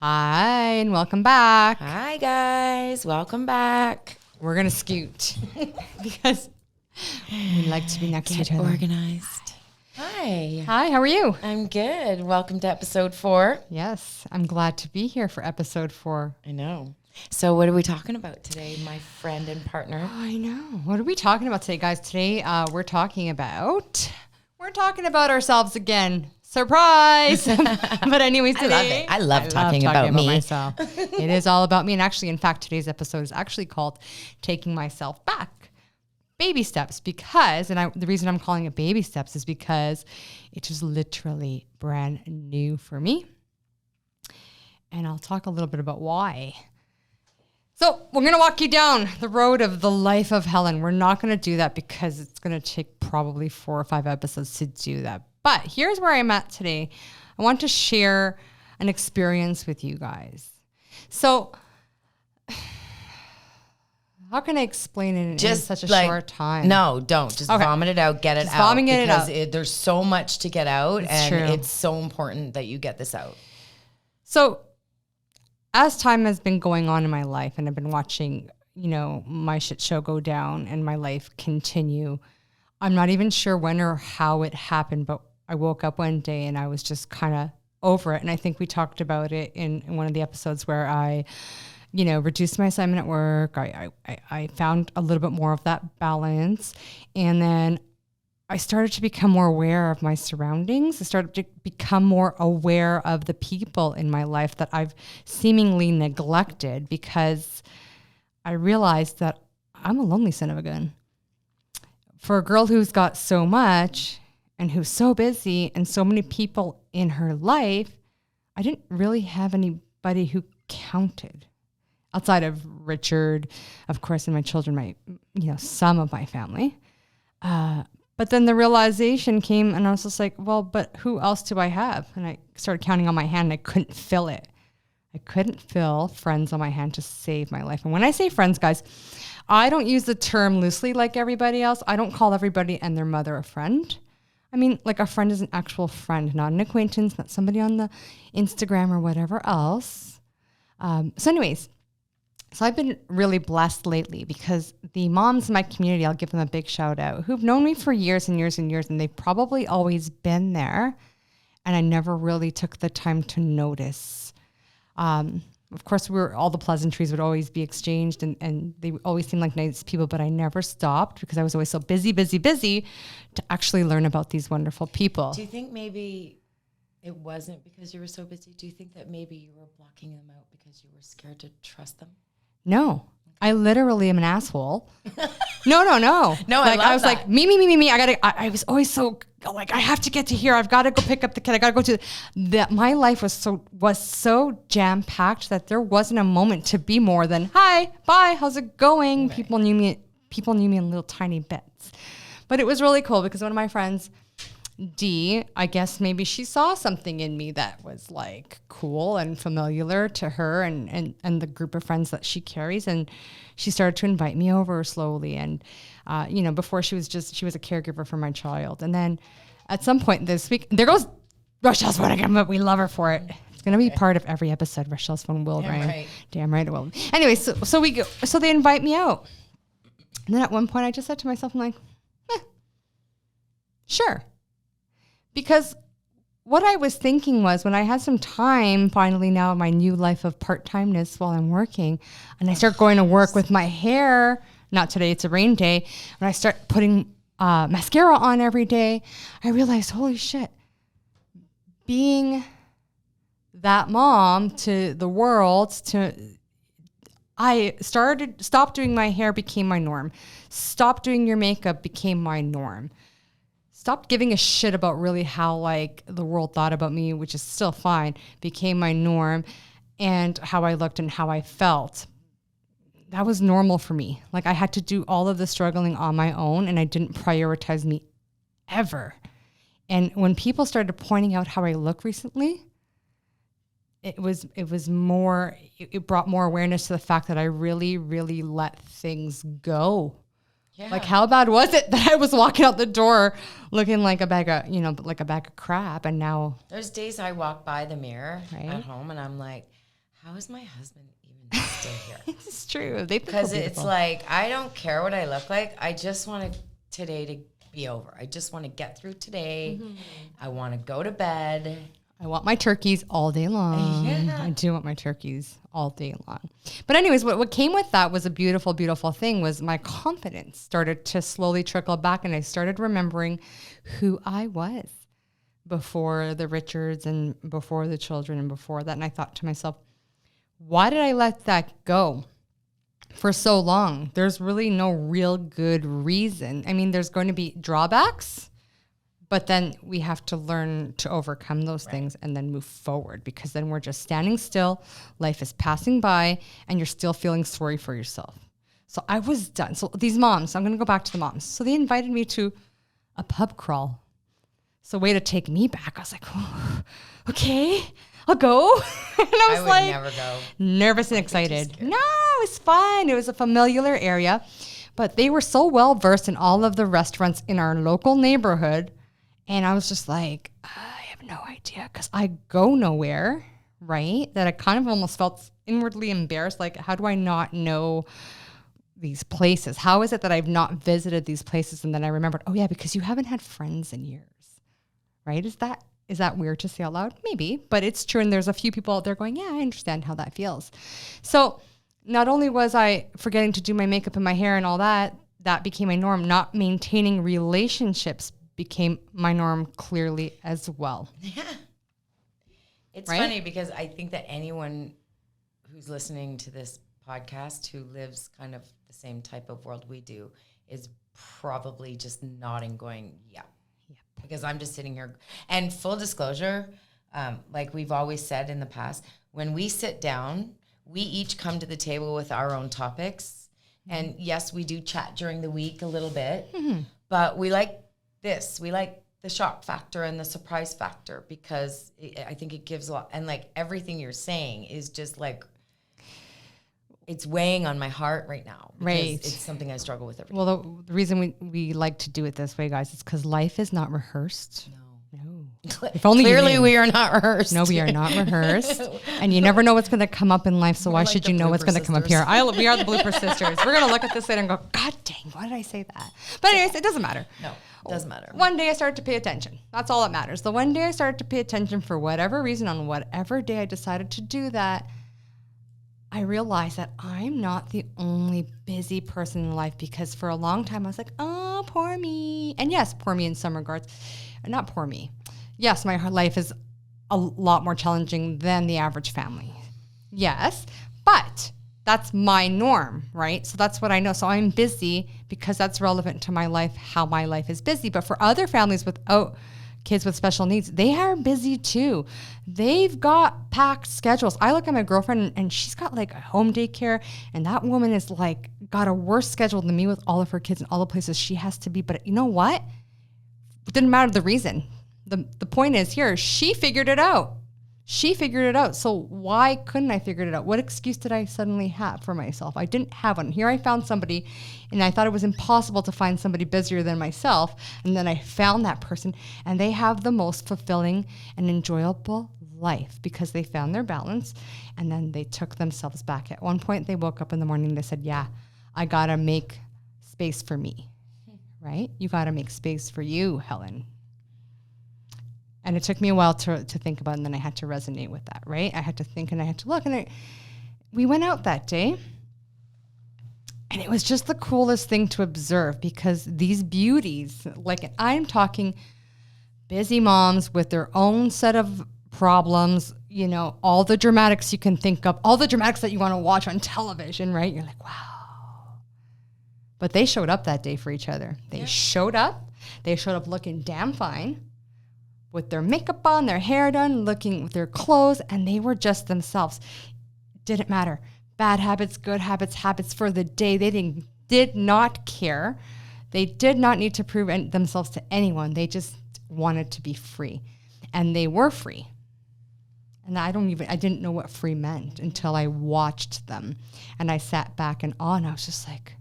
Hi, and welcome back. Hi, guys. Welcome back. We're going to scoot because we like to be next to each Get other. organized. Hi. Hi, how are you? I'm good. Welcome to episode 4. Yes, I'm glad to be here for episode 4. I know. So what are we talking about today, my friend and partner? Oh, I know. What are we talking about today, guys? Today, we're talking about ourselves again. Surprise! But anyways, today I love talking about me. myself. It is all about me. And actually, in fact, today's episode is actually called Taking Myself Back. Baby steps, because, the reason I'm calling it baby steps is because it is literally brand new for me. And I'll talk a little bit about why. So we're going to walk you down the road of the life of Helen. We're not going to do that because it's going to take probably 4 or 5 episodes to do that. But here's where I'm at today. I want to share an experience with you guys. So how can I explain it in such a short time? No, don't. Just vomit it out. Get it out. Vomit it out. Because there's so much to get out. It's and true. It's so important that you get this out. So as time has been going on in my life and I've been watching, my shit show go down and my life continue, I'm not even sure when or how it happened, but I woke up one day and I was just kind of over it. And I think we talked about it in one of the episodes where I, reduced my assignment at work. I found a little bit more of that balance. And then I started to become more aware of my surroundings. I started to become more aware of the people in my life that I've seemingly neglected because I realized that I'm a lonely son of a gun. For a girl who's got so much and who's so busy and so many people in her life, I didn't really have anybody who counted outside of Richard, of course, and my children, some of my family. But then the realization came and I was just like, well, but who else do I have? And I started counting on my hand and I couldn't fill it. I couldn't fill friends on my hand to save my life. And when I say friends, guys, I don't use the term loosely like everybody else. I don't call everybody and their mother a friend. I mean, like a friend is an actual friend, not an acquaintance, not somebody on the Instagram or whatever else. So I've been really blessed lately because the moms in my community, I'll give them a big shout out, who've known me for years and years and years, and they've probably always been there. And I never really took the time to notice. Of course, all the pleasantries would always be exchanged and they always seemed like nice people, but I never stopped because I was always so busy to actually learn about these wonderful people. Do you think maybe it wasn't because you were so busy? Do you think that maybe you were blocking them out because you were scared to trust them? No, I literally am an asshole. No. No, like, I was that. like, me. I was always so like, I have to get to here. I've got to go pick up the kid. I got to go to that. My life was so jam packed that there wasn't a moment to be more than hi, bye, how's it going? Right. People knew me in little tiny bits, but it was really cool because one of my friends, Dee, I guess maybe she saw something in me that was like cool and familiar to her and the group of friends that she carries. And she started to invite me over slowly. And, before she was a caregiver for my child. And then at some point this week, there goes Rochelle's phone again, but we love her for it. It's going to be part of every episode. Rochelle's phone will ring. Right. Damn right it will. Anyway, so we go, so they invite me out. And then at one point I just said to myself, I'm like, sure. Because what I was thinking was when I had some time finally now in my new life of part-timeness while I'm working and I start going to work with my hair, not today, it's a rain day, when I start putting mascara on every day, I realized, holy shit, being that mom to the world, stopped doing my hair became my norm. Stop doing your makeup became my norm. Stopped giving a shit about really how like the world thought about me, which is still fine, became my norm, and how I looked and how I felt. That was normal for me. Like I had to do all of the struggling on my own and I didn't prioritize me ever. And when people started pointing out how I look recently, it brought more awareness to the fact that I really, really let things go. Yeah. Like how bad was it that I was walking out the door looking like a bag of crap, and now there's days I walk by the mirror at home and I'm like, how is my husband even still here? It's true. Because it's like, I don't care what I look like. I just want today to be over. I just want to get through today. I want to go to bed. I want my turkeys all day long. Yeah. I do want my turkeys all day long. But anyways, what came with that was a beautiful, beautiful thing was my confidence started to slowly trickle back, and I started remembering who I was before the Richards and before the children and before that. And I thought to myself, why did I let that go for so long? There's really no real good reason. I mean, there's going to be drawbacks, but then we have to learn to overcome those things and then move forward, because then we're just standing still. Life is passing by and you're still feeling sorry for yourself. So I was done. So these moms, I'm going to go back to the moms. So they invited me to a pub crawl. So way to take me back. I was like, oh, okay, I'll go. And I was would never go. Nervous and excited. No, it was fun. It was a familiar area, but they were so well versed in all of the restaurants in our local neighborhood. And I was just like, I have no idea, because I go nowhere, right? That I kind of almost felt inwardly embarrassed. Like, how do I not know these places? How is it that I've not visited these places? And then I remembered, oh yeah, because you haven't had friends in years, right? Is that weird to say out loud? Maybe, but it's true. And there's a few people out there going, yeah, I understand how that feels. So not only was I forgetting to do my makeup and my hair and all that, that became my norm. Not maintaining relationships became my norm clearly as well. Yeah. It's funny because I think that anyone who's listening to this podcast who lives kind of the same type of world we do is probably just nodding going, yeah. Because I'm just sitting here. And full disclosure, like we've always said in the past, when we sit down, we each come to the table with our own topics. And yes, we do chat during the week a little bit, but we like this. We like the shock factor and the surprise factor, because I think it gives a lot. And like everything you're saying is just like, it's weighing on my heart right now. Because it's something I struggle with every day. Well, the reason we like to do it this way, guys, is because life is not rehearsed. No. If only Clearly we are not rehearsed. No, we are not rehearsed. And you never know what's going to come up in life. So why should you know what's going to come up here? We are the Blooper Sisters. We're going to look at this later and go, God dang, why did I say that? But anyways, it doesn't matter. No, it doesn't matter. One day I started to pay attention. That's all that matters. The one day I started to pay attention for whatever reason, on whatever day I decided to do that, I realized that I'm not the only busy person in life, because for a long time I was like, oh, poor me. And yes, poor me in some regards. Not poor me. Yes, my life is a lot more challenging than the average family. Yes, but that's my norm, right? So that's what I know. So I'm busy because that's relevant to my life, how my life is busy. But for other families without kids with special needs, they are busy too. They've got packed schedules. I look at my girlfriend and she's got like a home daycare, and that woman is like got a worse schedule than me with all of her kids and all the places she has to be. But you know what? It didn't matter the reason. The point is here, she figured it out. She figured it out. So why couldn't I figure it out? What excuse did I suddenly have for myself? I didn't have one. Here I found somebody, and I thought it was impossible to find somebody busier than myself. And then I found that person, and they have the most fulfilling and enjoyable life because they found their balance, and then they took themselves back. At one point, they woke up in the morning and they said, yeah, I got to make space for me, right? You got to make space for you, Helen. And it took me a while to think about it, and then I had to resonate with that, right? I had to think and I had to look. And we went out that day, and it was just the coolest thing to observe, because these beauties, like I'm talking busy moms with their own set of problems, you know, all the dramatics you can think of, all the dramatics that you want to watch on television, right? You're like, wow. But they showed up that day for each other. They showed up. They showed up looking damn fine, with their makeup on, their hair done, looking with their clothes, and they were just themselves. Didn't matter. Bad habits, good habits, habits for the day. They did not care. They did not need to prove themselves to anyone. They just wanted to be free. And they were free. And I didn't know what free meant until I watched them. And I sat back in awe, and I was just like,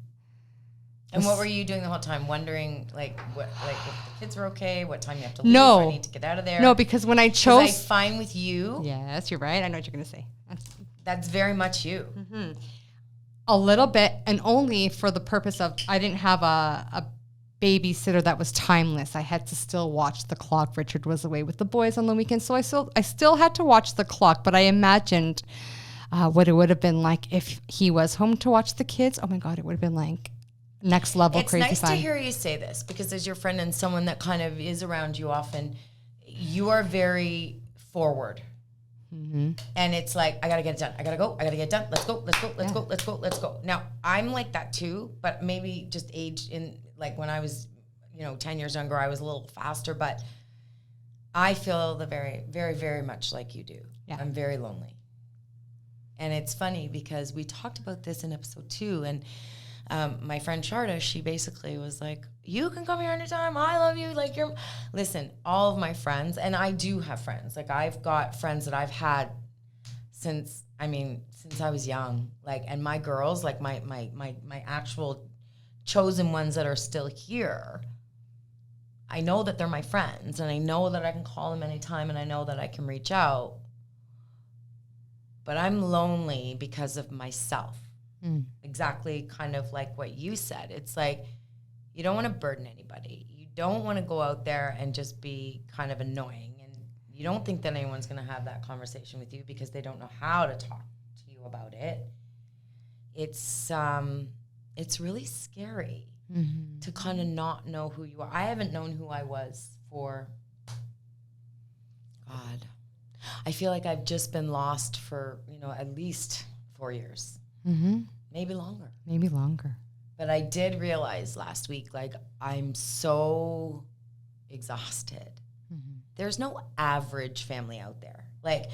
and what were you doing the whole time? Wondering, like, if the kids were okay, what time you have to leave, No. I need to get out of there? No, because when I chose... I find with you... Yes, you're right. I know what you're going to say. That's very much you. Mm-hmm. A little bit, and only for the purpose of, I didn't have a babysitter that was timeless. I had to still watch the clock. Richard was away with the boys on the weekend, so I still had to watch the clock. But I imagined what it would have been like if he was home to watch the kids. Oh my God, it would have been like next level crazy fun. It's nice to hear you say this, because as your friend and someone that kind of is around you often, you are very forward. Mm-hmm. And it's like, I gotta get it done. I gotta go. I gotta get it done. Let's go. Let's go. Let's go. Let's go. Let's go. Now, I'm like that too, but maybe just age in, like when I was, 10 years younger, I was a little faster, but I feel the very, very, very much like you do. Yeah. I'm very lonely. And it's funny because we talked about this in episode 2, and my friend Sharda, she basically was like, you can come here anytime. I love you. Like, listen, all of my friends, and I do have friends. Like, I've got friends that I've had since I was young. Like, and my girls, like my actual chosen ones that are still here, I know that they're my friends, and I know that I can call them anytime, and I know that I can reach out. But I'm lonely because of myself. Exactly kind of like what you said. It's like, you don't want to burden anybody. You don't want to go out there and just be kind of annoying. And you don't think that anyone's going to have that conversation with you because they don't know how to talk to you about it. It's really scary to kind of not know who you are. I haven't known who I was for, God, I feel like I've just been lost for, at least 4 years. Mm-hmm. Maybe longer. But I did realize last week, like, I'm so exhausted. Mm-hmm. There's no average family out there. Like,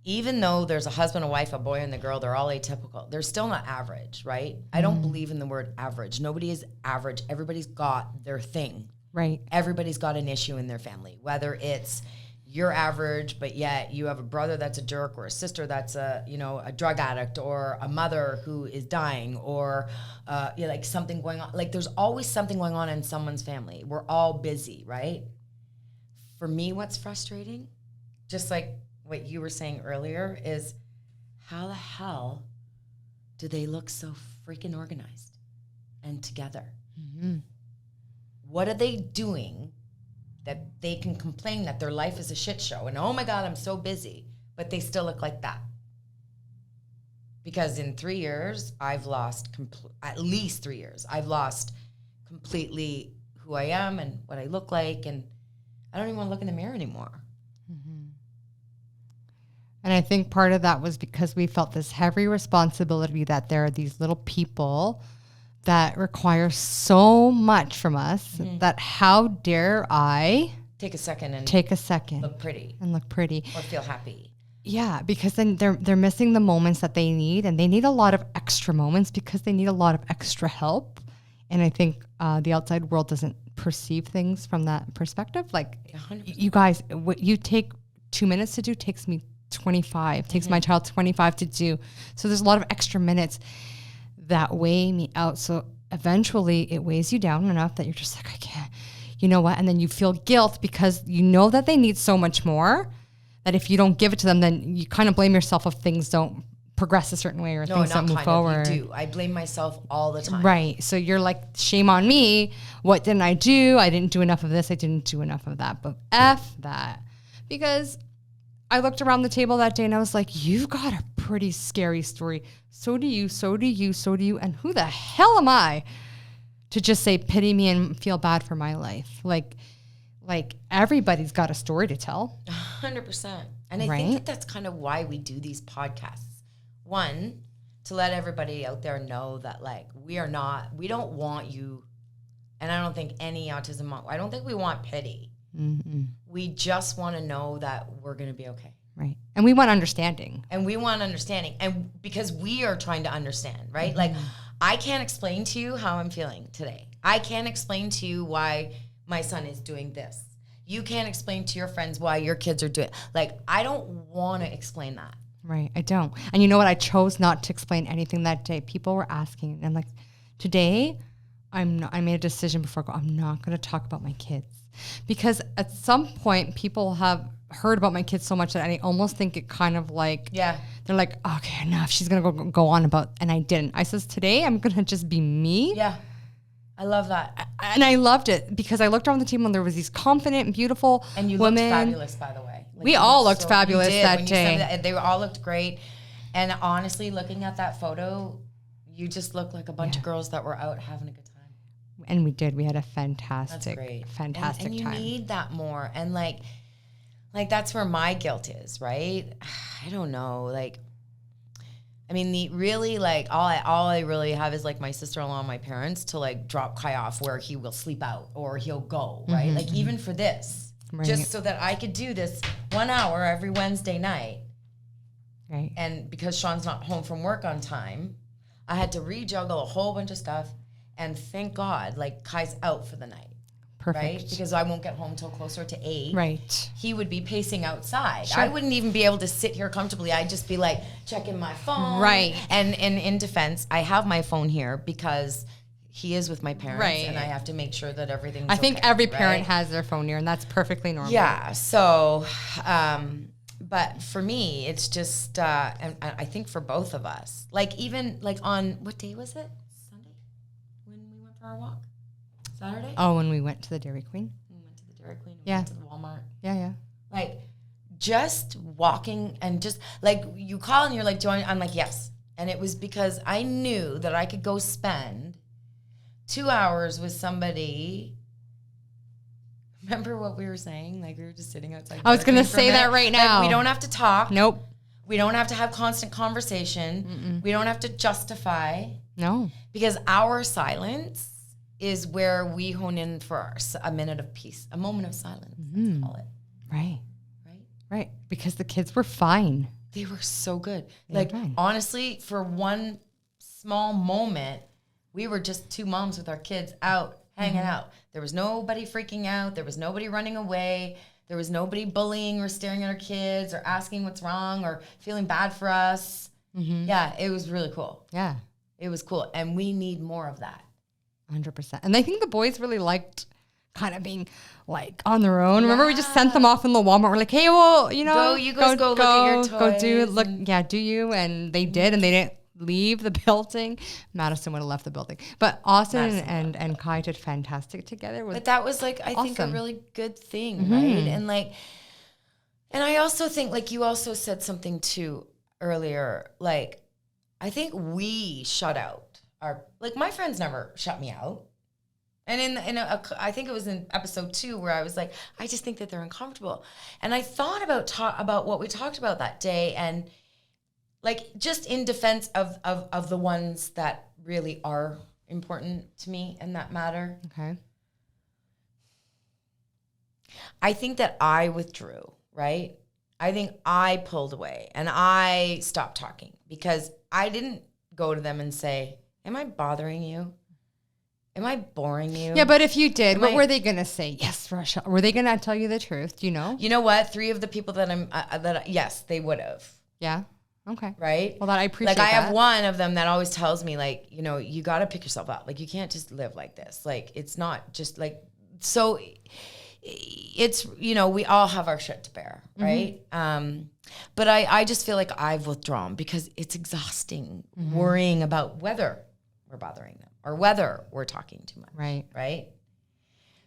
even though there's a husband, a wife, a boy, and a girl, they're all atypical. They're still not average, right? I don't believe in the word average. Nobody is average. Everybody's got their thing. Right. Everybody's got an issue in their family, whether it's you're average, but yet you have a brother that's a jerk, or a sister that's a drug addict, or a mother who is dying, or like something going on. Like, there's always something going on in someone's family. We're all busy, right? For me, what's frustrating, just like what you were saying earlier, is how the hell do they look so freaking organized and together? Mm-hmm. What are they doing that they can complain that their life is a shit show and, oh my God, I'm so busy, but they still look like that? Because in 3 years, I've lost, at least 3 years, I've lost completely who I am and what I look like, and I don't even want to look in the mirror anymore. Mm-hmm. And I think part of that was because we felt this heavy responsibility that there are these little people that require so much from us that how dare I take a second look pretty or feel happy. Yeah, because then they're missing the moments that they need, and they need a lot of extra moments because they need a lot of extra help. And I think the outside world doesn't perceive things from that perspective. Like, 100%. You guys, what you take 2 minutes to do takes me 25, takes my child 25 to do. So there's a lot of extra minutes that weigh me out. So eventually it weighs you down enough that you're just like, I can't, you know what? And then you feel guilt because you know that they need so much more, that if you don't give it to them, then you kind of blame yourself if things don't progress a certain way or things don't move forward. You do. I blame myself all the time. Right. So you're like, shame on me. What didn't I do? I didn't do enough of this. I didn't do enough of that. But F that. Because I looked around the table that day and I was like, you've got a pretty scary story. So do you, so do you, so do you. And who the hell am I to just say, pity me and feel bad for my life? Like everybody's got a story to tell. 100%. And I think that's kind of why we do these podcasts. One, to let everybody out there know that, like, we don't want you, and I don't think any autism, I don't think we want pity. Mm-hmm. We just want to know that we're going to be okay. Right. And we want understanding. And because we are trying to understand, right? Mm-hmm. Like, I can't explain to you how I'm feeling today. I can't explain to you why my son is doing this. You can't explain to your friends why your kids are doing it. Like, I don't want to explain that. Right. I don't. And you know what? I chose not to explain anything that day. People were asking. And like, today, I made a decision before I'm not going to talk about my kids. Because at some point, people have heard about my kids so much that I almost think it kind of like, Yeah. they're like, okay, enough. She's going to go on about, and I didn't. I says, today I'm going to just be me. Yeah. I love that. And I loved it because I looked around the table and there was these confident and beautiful And you women. looked fabulous, by the way. Like, We all looked fabulous that day. They all looked great. And honestly, looking at that photo, you just look like a bunch of girls that were out having a good time. And we did. We had a fantastic, That's great. fantastic and you time. need that more. And like that's where my guilt is, right? I don't know. Like, I mean, all I really have is like my sister-in-law and my parents to like drop Kai off where he will sleep out or he'll go, right? Mm-hmm, Like even for this, right. just so that I could do this 1 hour every Wednesday night. Right. And because Sean's not home from work on time, I had to rejuggle a whole bunch of stuff. And thank God, like Kai's out for the night. Perfect. Right? Because I won't get home till closer to 8. Right. He would be pacing outside. Sure. I wouldn't even be able to sit here comfortably. I'd just be like checking my phone. Right. And in defense, I have my phone here because he is with my parents. Right. And I have to make sure that everything's I think okay, every parent right? has their phone here, and that's perfectly normal. Yeah. So, but for me, it's just, and I think for both of us, like even like on, what day was it? Sunday? When we went for our walk? Saturday? Oh, when we went to the Dairy Queen? We went to the Dairy Queen. We Yeah. went to the Walmart. Yeah. Like, just walking and just, like, you call and you're like, I'm like, yes. And it was because I knew that I could go spend 2 hours with somebody. Remember what we were saying? Like, we were just sitting outside. I was going to say that right now. Like, we don't have to talk. Nope. We don't have to have constant conversation. We don't have to justify. No. Because our silence is where we hone in for a minute of peace, a moment of silence, let's call it. Right. Right? Right. Because the kids were fine. They were so good. They were Like, fine. honestly, for one small moment, we were just two moms with our kids out, hanging out. There was nobody freaking out. There was nobody running away. There was nobody bullying or staring at our kids or asking what's wrong or feeling bad for us. Yeah, it was really cool. Yeah. It was cool. And we need more of that. 100%. And I think the boys really liked kind of being like on their own. Remember, we just sent them off in the Walmart. We're like, hey, well, you know, go look at your Go do, toys look, and- yeah, do you? And they did, and they didn't leave the building. Madison would have left the building. But Austin and Kai did fantastic together. But that was like, I think, a Awesome. really good thing, right? And like, and I also think, like, you also said something too earlier, like, I think we shut out like, my friends never shut me out. And I think it was in episode 2 where I was like, I just think that they're uncomfortable. And I thought about what we talked about that day, and like, just in defense of the ones that really are important to me and that matter. Okay. I think that I withdrew, right? I think I pulled away and I stopped talking because I didn't go to them and say, am I bothering you? Am I boring you? Yeah, but if you did, what I- were they going to say? Yes, Russia. Were they going to tell you the truth? Do you know? You know what? 3 of the people that yes, they would have, Yeah. Okay. right? Well, that I appreciate Like, I that. have one of them that always tells me, like, you know, you got to pick yourself up. Like, you can't just live like this. Like, it's not just like, so it's, you know, we all have our shit to bear, right? But I just feel like I've withdrawn because it's exhausting worrying about whether we're bothering them or whether we're talking too much, Right. right?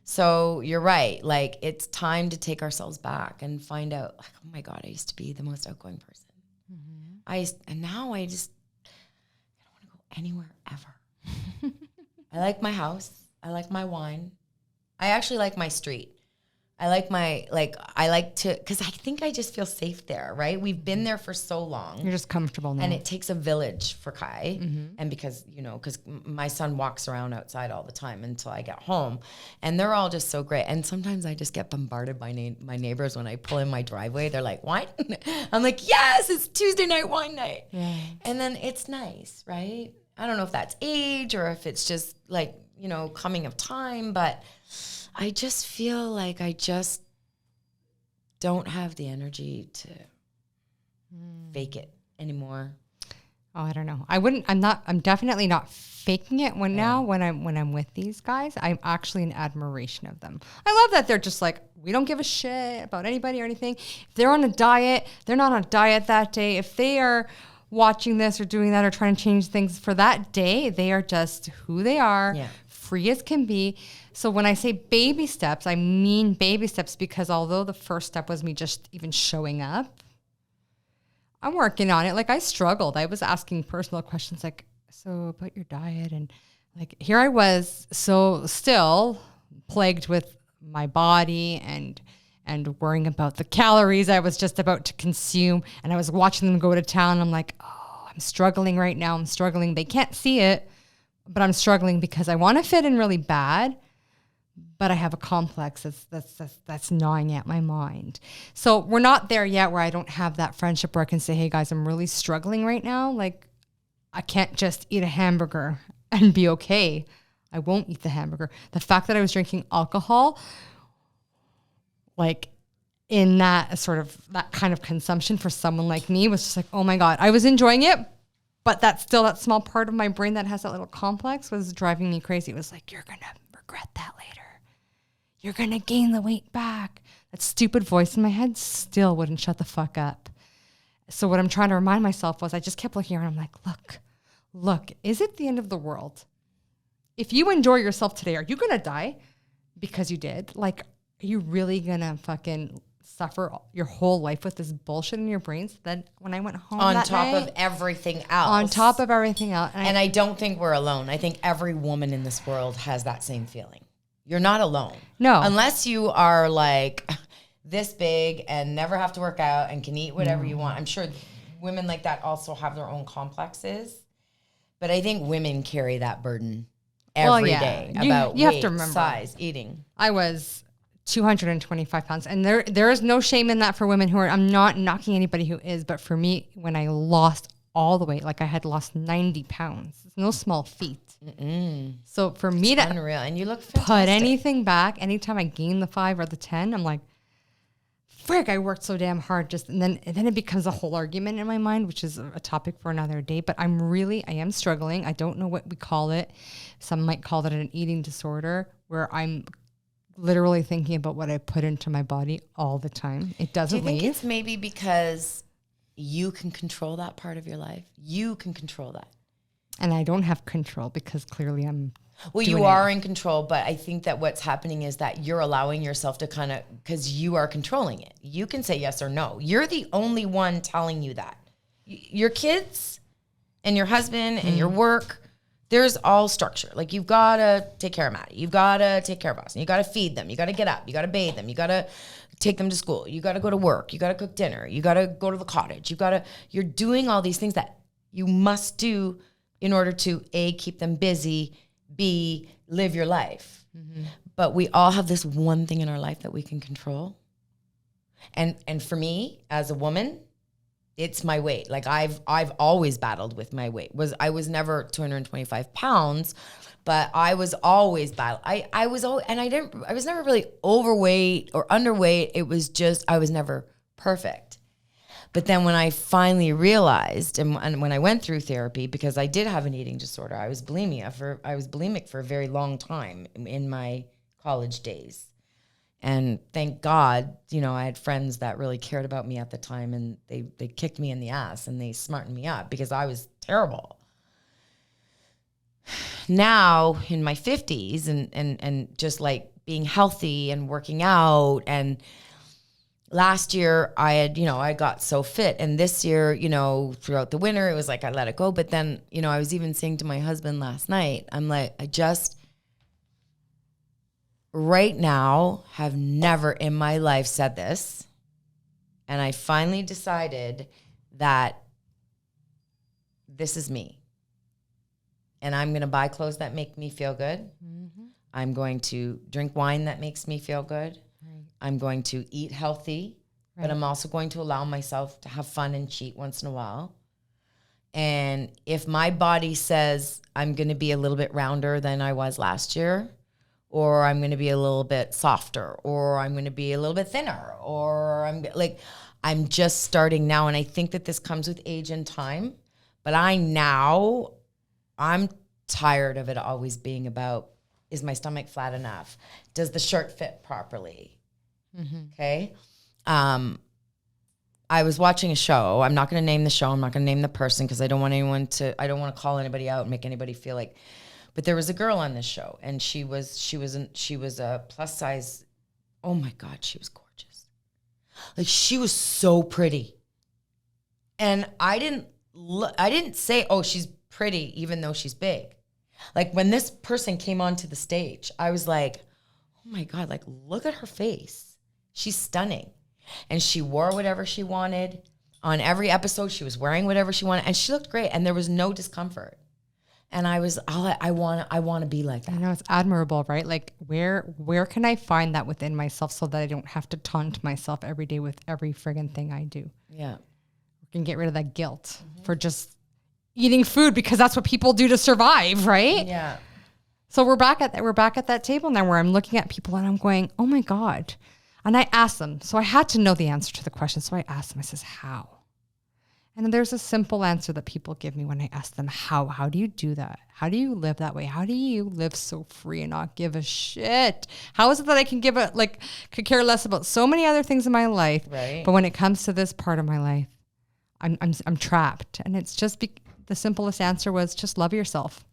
So you're right. Like, it's time to take ourselves back and find out, like, oh my God, I used to be the most outgoing person. And now I don't want to go anywhere ever. I like my house. I like my wine. I actually like my street. I like to, because I think I just feel safe there, right? We've been there for so long. You're just comfortable now. And it takes a village for Kai. And because, you know, because my son walks around outside all the time until I get home. And they're all just so great. And sometimes I just get bombarded by my neighbors when I pull in my driveway. They're like, wine? I'm like, yes, it's Tuesday night wine night. Yeah. And then it's nice, right? I don't know if that's age or if it's just like, you know, coming of time. But I just feel like I just don't have the energy to fake it anymore. Oh, I don't know. I'm definitely not faking it when I'm with these guys. I'm actually in admiration of them. I love that they're just like, we don't give a shit about anybody or anything. If they're on a diet, they're not on a diet that day. If they are watching this or doing that or trying to change things for that day, they are just who they are, free as can be. So when I say baby steps, I mean baby steps, because although the first step was me just even showing up, I'm working on it. Like, I struggled. I was asking personal questions like, so about your diet, and like, here I was, so still plagued with my body and worrying about the calories I was just about to consume. And I was watching them go to town. I'm like, oh, I'm struggling right now. I'm struggling. They can't see it, but I'm struggling because I want to fit in really bad, but I have a complex that's gnawing at my mind. So we're not there yet where I don't have that friendship where I can say, hey guys, I'm really struggling right now. Like, I can't just eat a hamburger and be okay. I won't eat the hamburger. The fact that I was drinking alcohol, like in that sort of, that kind of consumption for someone like me, was just like, oh my God, I was enjoying it. But that's still that small part of my brain that has that little complex was driving me crazy. It was like, you're going to regret that later. You're going to gain the weight back. That stupid voice in my head still wouldn't shut the fuck up. So what I'm trying to remind myself was, I just kept looking around. I'm like, look, is it the end of the world? If you enjoy yourself today, are you going to die because you did? Like, are you really going to fucking suffer your whole life with this bullshit in your brains? Then when I went home on top of everything else. And I don't think we're alone. I think every woman in this world has that same feeling. You're not alone. No. Unless you are like this big and never have to work out and can eat whatever you want. I'm sure women like that also have their own complexes. But I think women carry that burden every day about weight, have to remember, size, eating. I was 225 pounds. And there is no shame in that for women who are, I'm not knocking anybody who is, but for me, when I lost all the weight, like I had lost 90 pounds. It's no small feat. So for me it's unreal. And you look fantastic. Put anything back, anytime I gain the 5 or the 10, I'm like, frick, I worked so damn hard. And then it becomes a whole argument in my mind, which is a topic for another day. But I am struggling. I don't know what we call it. Some might call it an eating disorder, where I'm literally thinking about what I put into my body all the time. It doesn't leave. Do you think it's maybe because you can control that part of your life? You can control that. And I don't have control because clearly I'm you are in control, but I think that what's happening is that you're allowing yourself to kind of, because you are controlling it. You can say yes or no. You're the only one telling you that. Your kids and your husband and your work, there's all structure. Like, you've got to take care of Maddie. You've got to take care of us. And you got to feed them. You got to get up. You got to bathe them. You got to take them to school. You got to go to work. You got to cook dinner. You got to go to the cottage. You're doing all these things that you must do in order to A, keep them busy, B, live your life. But we all have this one thing in our life that we can control. And for me, as a woman, it's my weight. Like, I've always battled with my weight. I was never 225 pounds, but I was always I was never really overweight or underweight. It was just, I was never perfect. But then when I finally realized, and when I went through therapy, because I did have an eating disorder, I was bulimic for a very long time in my college days. And thank God, I had friends that really cared about me at the time, and they kicked me in the ass and they smartened me up because I was terrible. Now in my 50s and just like being healthy and working out, and last year I had, I got so fit, and this year, throughout the winter, it was like I let it go. But then, I was even saying to my husband last night, I'm like, I just right now have never in my life said this. And I finally decided that this is me. And I'm going to buy clothes that make me feel good. I'm going to drink wine that makes me feel good. I'm going to eat healthy, but I'm also going to allow myself to have fun and cheat once in a while. And if my body says I'm going to be a little bit rounder than I was last year, or I'm going to be a little bit softer, or I'm going to be a little bit thinner, or I'm just starting now. And I think that this comes with age and time, But I'm tired of it always being about, is my stomach flat enough? Does the shirt fit properly? Okay. I was watching a show. I'm not going to name the show. I'm not going to name the person because I don't want to call anybody out and make anybody feel like, but there was a girl on this show and she was a plus size. Oh my God, she was gorgeous. Like she was so pretty. And I didn't say, oh, she's pretty, even though she's big. Like when this person came onto the stage, I was like, oh my God, like look at her face. She's stunning. And she wore whatever she wanted. On every episode, she was wearing whatever she wanted. And she looked great. And there was no discomfort. And I want to be like that. I know, it's admirable, right? Like where can I find that within myself so that I don't have to taunt myself every day with every friggin' thing I do? Yeah. We can get rid of that guilt for just eating food because that's what people do to survive, right? Yeah. So we're back at that table now where I'm looking at people and I'm going, oh my God. And I asked them, so I had to know the answer to the question. So I asked them, I says, how? And there's a simple answer that people give me when I ask them, how do you do that? How do you live that way? How do you live so free and not give a shit? How is it that I can could care less about so many other things in my life? Right. But when it comes to this part of my life, I'm trapped. And it's just the simplest answer was just love yourself.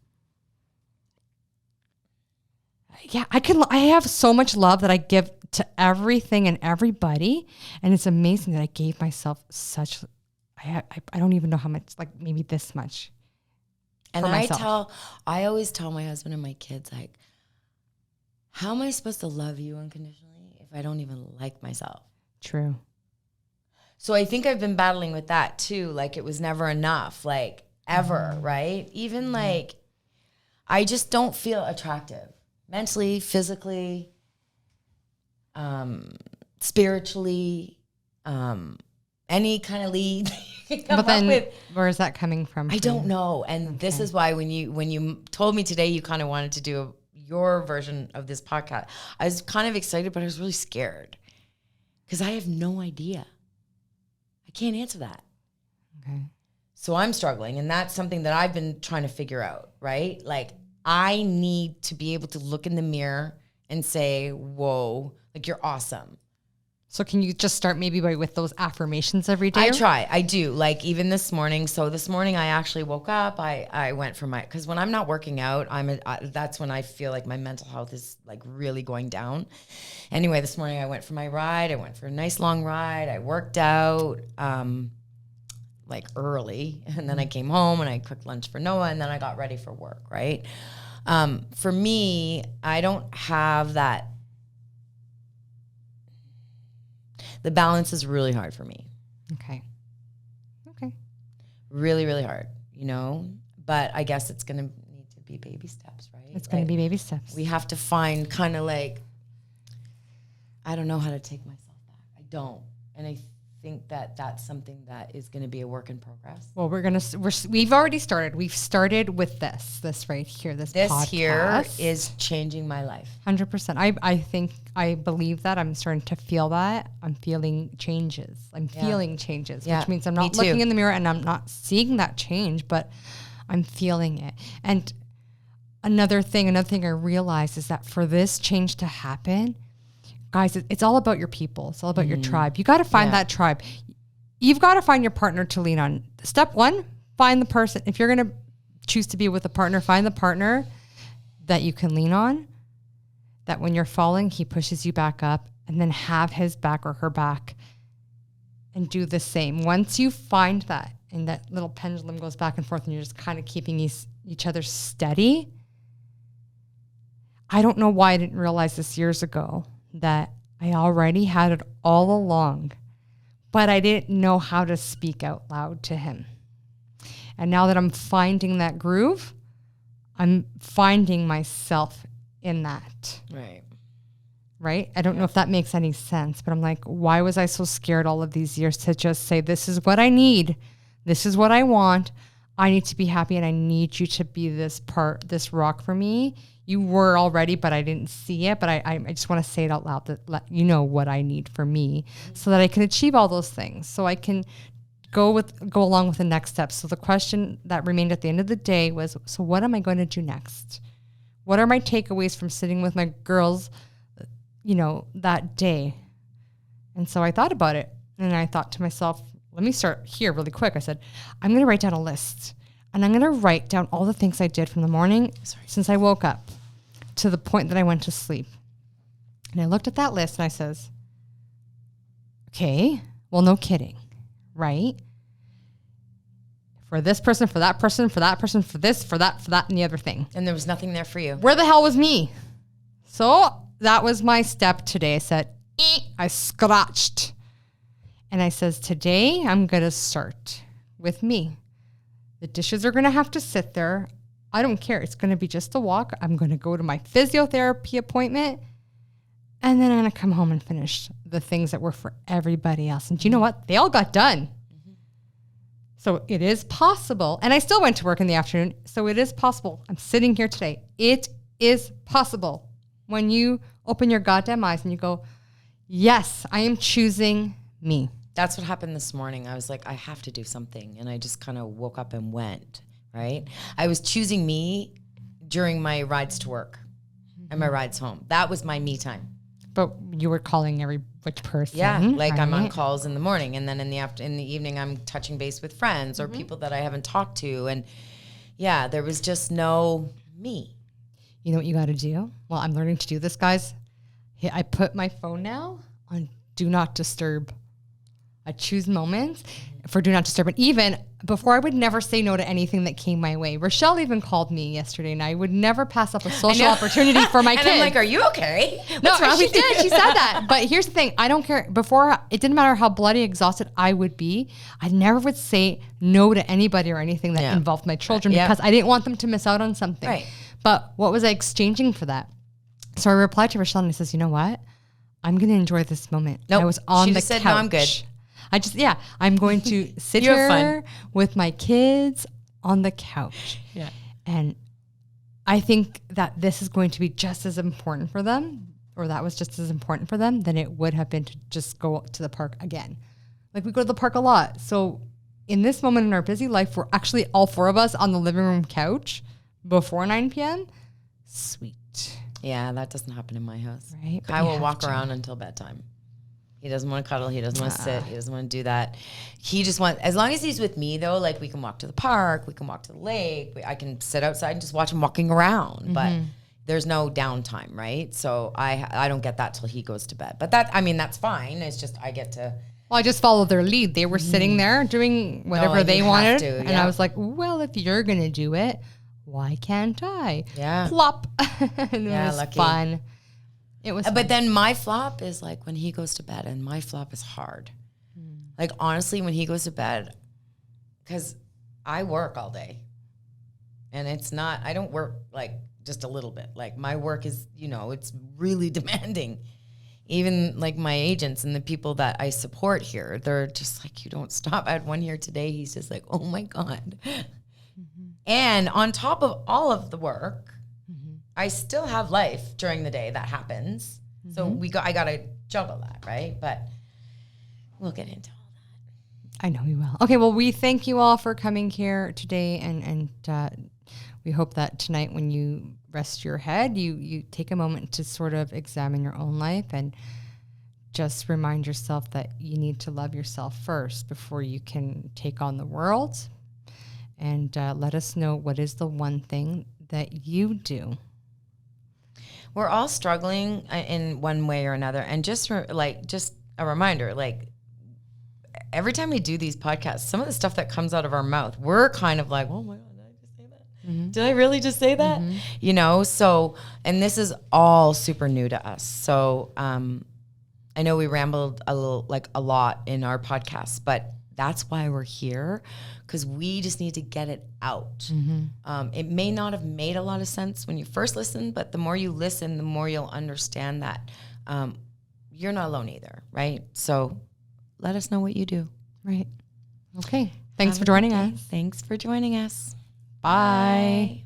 Yeah, I have so much love that I give to everything and everybody. And it's amazing that I gave myself such, I don't even know how much, like maybe this much. And I always tell my husband and my kids, like, how am I supposed to love you unconditionally if I don't even like myself? True. So I think I've been battling with that too. Like it was never enough, like ever, right? Even like, I just don't feel attractive. Mentally, physically, spiritually, any kind of lead. But then where is that coming from? I don't know. And this is why when you told me today you kind of wanted to do your version of this podcast, I was kind of excited, but I was really scared because I have no idea. I can't answer that. Okay. So I'm struggling, and that's something that I've been trying to figure out, right? Like I need to be able to look in the mirror and say, whoa, like you're awesome. So can you just start maybe with those affirmations every day? I do. Like even this morning. So this morning I actually woke up. I went for because when I'm not working out, that's when I feel like my mental health is like really going down. Anyway, this morning I went for my ride. I went for a nice long ride. I worked out like early, and then I came home and I cooked lunch for Noah, and then I got ready for work, right? For me, I don't have that. The balance is really hard for me. Okay. Really, really hard, But I guess it's going to need to be baby steps, right? It's going to be baby steps. We have to find kind of like, I don't know how to take myself back. I don't. And I think that that's something that is going to be a work in progress. Well, we've already started. We've started with this right here. This podcast here is changing my life. 100%. I believe that. I'm starting to feel that. I'm feeling changes. Feeling changes, which means I'm not looking in the mirror and I'm not seeing that change, but I'm feeling it. And another thing I realized is that for this change to happen, guys, it's all about your people. It's all about your tribe. You got to find that tribe. You've got to find your partner to lean on. Step one, find the person. If you're going to choose to be with a partner, find the partner that you can lean on, that when you're falling, he pushes you back up, and then have his back or her back and do the same. Once you find that, and that little pendulum goes back and forth and you're just kind of keeping each other steady. I don't know why I didn't realize this years ago, that I already had it all along, but I didn't know how to speak out loud to him. And now that I'm finding that groove, I'm finding myself in that. Right? I don't know if that makes any sense, but I'm like, why was I so scared all of these years to just say, this is what I need. This is what I want. I need to be happy, and I need you to be this rock for me. You were already, but I didn't see it. But I just want to say it out loud, that let you know what I need for me, so that I can achieve all those things. So I can go along with the next steps. So the question that remained at the end of the day was, so what am I going to do next? What are my takeaways from sitting with my girls, that day? And so I thought about it, and I thought to myself, let me start here really quick. I said, I'm going to write down a list, and I'm going to write down all the things I did from the morning since I woke up to the point that I went to sleep. And I looked at that list and I says, okay, well, no kidding, right? For this person, for that person, for that person, for this, for that, and the other thing. And there was nothing there for you. Where the hell was me? So that was my step today. I said, I scratched. And I says, today I'm going to start with me. The dishes are going to have to sit there. I don't care. It's going to be just a walk. I'm going to go to my physiotherapy appointment. And then I'm going to come home and finish the things that were for everybody else. And do you know what? They all got done. Mm-hmm. So it is possible. And I still went to work in the afternoon. So it is possible. I'm sitting here today. It is possible. When you open your goddamn eyes and you go, yes, I am choosing me. That's what happened this morning. I was like, I have to do something. And I just kind of woke up and went, right? I was choosing me during my rides to work and my rides home. That was my me time. But you were calling every which person. Yeah, like right? I'm on calls in the morning, and then in the evening I'm touching base with friends or people that I haven't talked to. And yeah, there was just no me. You know what you got to do? Well, I'm learning to do this, guys. I put my phone now on do not disturb. I choose moments for do not disturb. And even before, I would never say no to anything that came my way. Rochelle even called me yesterday, and I would never pass up a social opportunity for my kids. I'm like, are you okay? What's wrong? She did. She said that. But here's the thing. I don't care. Before, it didn't matter how bloody exhausted I would be. I never would say no to anybody or anything that involved my children because I didn't want them to miss out on something. Right. But what was I exchanging for that? So I replied to Rochelle, and I says, you know what? I'm going to enjoy this moment. Nope. I was on the couch. She said, no, I'm good. I'm going to sit here with my kids on the couch. Yeah. And I think that this is going to be just as important for them, or that was just as important for them than it would have been to just go to the park again. Like, we go to the park a lot. So in this moment in our busy life, we're actually all four of us on the living room couch before 9 p.m. Sweet. Yeah, that doesn't happen in my house. Right. I will walk around until bedtime. He doesn't want to cuddle. He doesn't want to sit. He doesn't want to do that. He just wants, as long as he's with me though, like we can walk to the park, we can walk to the lake, I can sit outside and just watch him walking around. But there's no downtime, right? So I don't get that till he goes to bed. But that's fine. It's just I get to. Well, I just followed their lead. They were sitting there doing whatever they wanted. And I was like, well, if you're going to do it, why can't I? Yeah. Plop. And it was lucky. Fun. It was fun. But then my flop is like when he goes to bed, and my flop is hard. Like, honestly, when he goes to bed, because I work all day. And I don't work like just a little bit. Like, my work is, it's really demanding. Even like my agents and the people that I support here, they're just like, you don't stop. I had one here today. He's just like, oh my God. And on top of all of the work, I still have life during the day that happens. So I got to juggle that, right? But we'll get into all that. I know we will. Okay, well, we thank you all for coming here today. And we hope that tonight when you rest your head, you take a moment to sort of examine your own life and just remind yourself that you need to love yourself first before you can take on the world. And let us know what is the one thing that you do. We're all struggling in one way or another. And just a reminder, like, every time we do these podcasts, some of the stuff that comes out of our mouth, we're kind of like, oh my God, did I just say that? Did I really just say that? So, and this is all super new to us. So I know we rambled a lot in our podcast, but that's why we're here, because we just need to get it out. It may not have made a lot of sense when you first listened, but the more you listen, the more you'll understand that you're not alone either, right? So let us know what you do. Right. Okay. Thanks for joining us. Thanks for joining us. Bye.